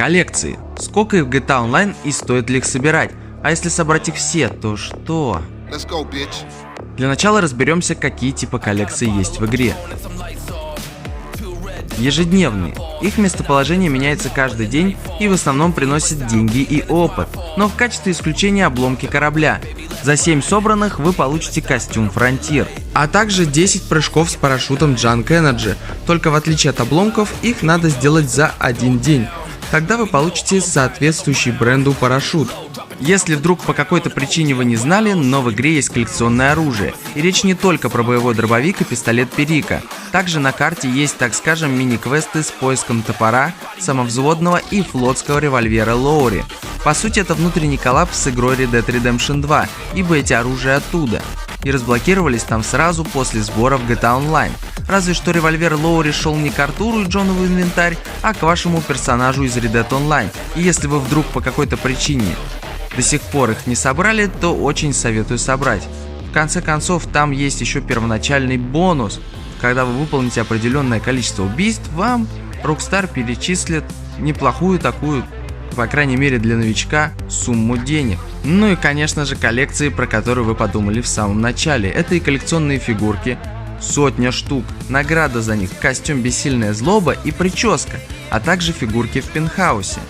коллекции. Сколько их в GTA Online и стоит ли их собирать? А если собрать их все, то что? Для начала разберемся, какие типы коллекций есть в игре. Ежедневные. Их местоположение меняется каждый день и в основном приносит деньги и опыт. Но в качестве исключения обломки корабля. За 7 собранных вы получите костюм Frontier, а также 10 прыжков с парашютом Junk Energy. Только в отличие от обломков, их надо сделать за один день. Тогда вы получите соответствующий бренду парашют. Если вдруг по какой-то причине вы не знали, но в игре есть коллекционное оружие. И речь не только про боевой дробовик и пистолет Перика. Также на карте есть, так скажем, мини-квесты с поиском топора, самовзводного и флотского револьвера Лоури. По сути, это внутренний коллапс с игрой Red Dead Redemption 2, ибо эти оружия оттуда. И разблокировались там сразу после сбора в GTA Online. Разве что револьвер Лоури шел не к Артуру и Джону в инвентарь, а к вашему персонажу из Red Dead Online. И если вы вдруг по какой-то причине до сих пор их не собрали, то очень советую собрать. В конце концов, там есть еще первоначальный бонус. Когда вы выполните определенное количество убийств, вам Rockstar перечислит неплохую такую, по крайней мере для новичка, сумму денег. Ну и конечно же коллекции, про которые вы подумали в самом начале. Это и коллекционные фигурки, 100 штук, награда за них, костюм Бессильная Злоба и прическа, а также фигурки в пентхаусе.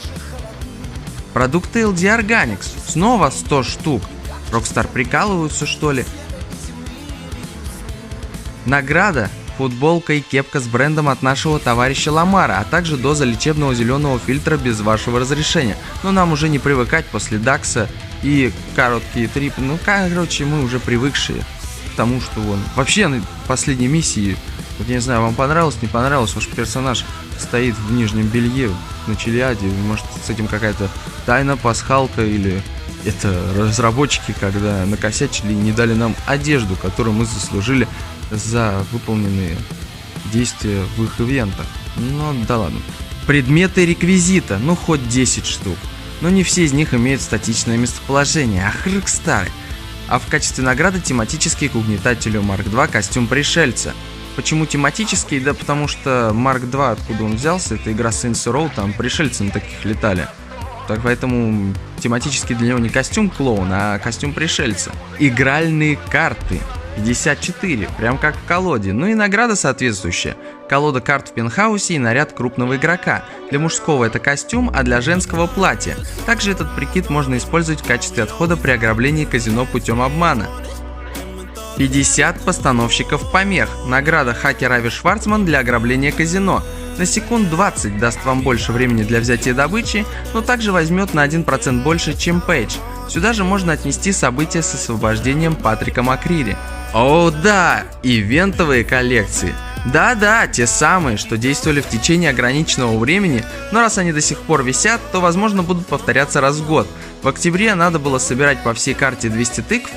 Продукты LD Organics, снова 100 штук. Rockstar прикалываются, что ли? Награда, футболка и кепка с брендом от нашего товарища Ламара, а также доза лечебного зеленого фильтра без вашего разрешения. Но нам уже не привыкать после Дакса и короткие трипы. Ну, короче, мы уже привыкшие к тому, что вон. Вообще, на последней миссии, вот я не знаю, вам понравилось, не понравилось, ваш персонаж стоит в нижнем белье на Чилиаде, может с этим какая-то тайна, пасхалка, или это разработчики, когда накосячили и не дали нам одежду, которую мы заслужили за выполненные действия в их ивентах. Ну да ладно. Предметы реквизита, ну хоть 10 штук. Но не все из них имеют статичное местоположение, ах, Rockstar. А в качестве награды тематический к угнетателю Марк 2 костюм пришельца. Почему тематический? Да потому что Марк 2, откуда он взялся, это игра Saints Row, там пришельцы на таких летали. Так поэтому тематический для него не костюм клоуна, а костюм пришельца. Игральные карты. 54, прям как в колоде. Ну и награда соответствующая. Колода карт в пентхаусе и наряд крупного игрока. Для мужского это костюм, а для женского платье. Также этот прикид можно использовать в качестве отхода при ограблении казино путем обмана. 50 постановщиков помех. Награда хакер Ави Шварцман для ограбления казино. На секунд 20 даст вам больше времени для взятия добычи, но также возьмет на 1% больше, чем Пейдж. Сюда же можно отнести события с освобождением Патрика Макрири. О да, ивентовые коллекции. Да-да, те самые, что действовали в течение ограниченного времени, но раз они до сих пор висят, то возможно будут повторяться раз в год. В октябре надо было собирать по всей карте 200 тыкв,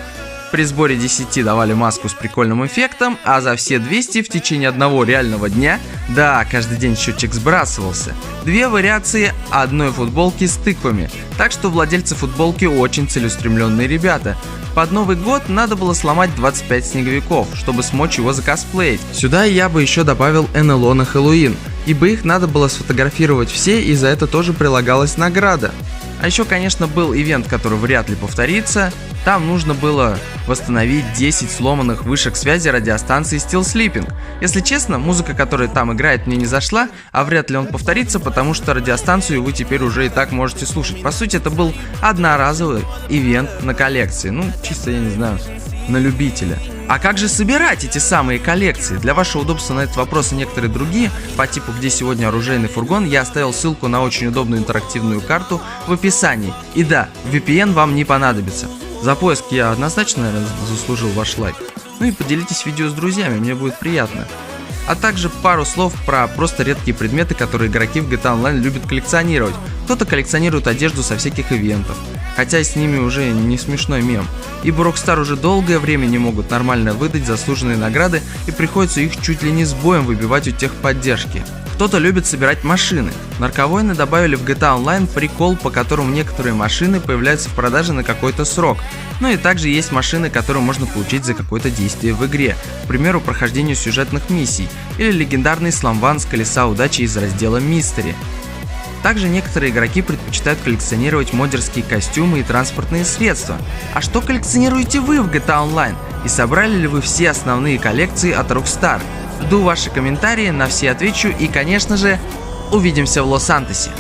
при сборе 10 давали маску с прикольным эффектом, а за все 200 в течение одного реального дня, да, каждый день счетчик сбрасывался, 2 вариации одной футболки с тыквами, так что владельцы футболки очень целеустремленные ребята. Под Новый год надо было сломать 25 снеговиков, чтобы смочь его закосплеить. Сюда я бы еще добавил НЛО на Хэллоуин, ибо их надо было сфотографировать все, и за это тоже прилагалась награда. А еще, конечно, был ивент, который вряд ли повторится. Там нужно было восстановить 10 сломанных вышек связи радиостанции Still Sleeping. Если честно, музыка, которая там играет, мне не зашла, а вряд ли он повторится, потому что радиостанцию вы теперь уже и так можете слушать. По сути, это был одноразовый ивент на коллекции. Ну, чисто, я не знаю, на любителя. А как же собирать эти самые коллекции? Для вашего удобства на этот вопрос и некоторые другие, по типу «Где сегодня оружейный фургон», я оставил ссылку на очень удобную интерактивную карту в описании. И да, VPN вам не понадобится. За поиск я однозначно, наверное, заслужил ваш лайк. Ну и поделитесь видео с друзьями, мне будет приятно. А также пару слов про просто редкие предметы, которые игроки в GTA Online любят коллекционировать. Кто-то коллекционирует одежду со всяких ивентов, хотя с ними уже не смешной мем. Ибо Rockstar уже долгое время не могут нормально выдать заслуженные награды и приходится их чуть ли не с боем выбивать у техподдержки. Кто-то любит собирать машины. Нарковойны добавили в GTA Online прикол, по которому некоторые машины появляются в продаже на какой-то срок. Ну и также есть машины, которые можно получить за какое-то действие в игре, к примеру, прохождению сюжетных миссий, или легендарный сламван с колеса удачи из раздела Mystery. Также некоторые игроки предпочитают коллекционировать моддерские костюмы и транспортные средства. А что коллекционируете вы в GTA Online? И собрали ли вы все основные коллекции от Rockstar? Жду ваши комментарии, на все отвечу и, конечно же, увидимся в Лос-Сантосе.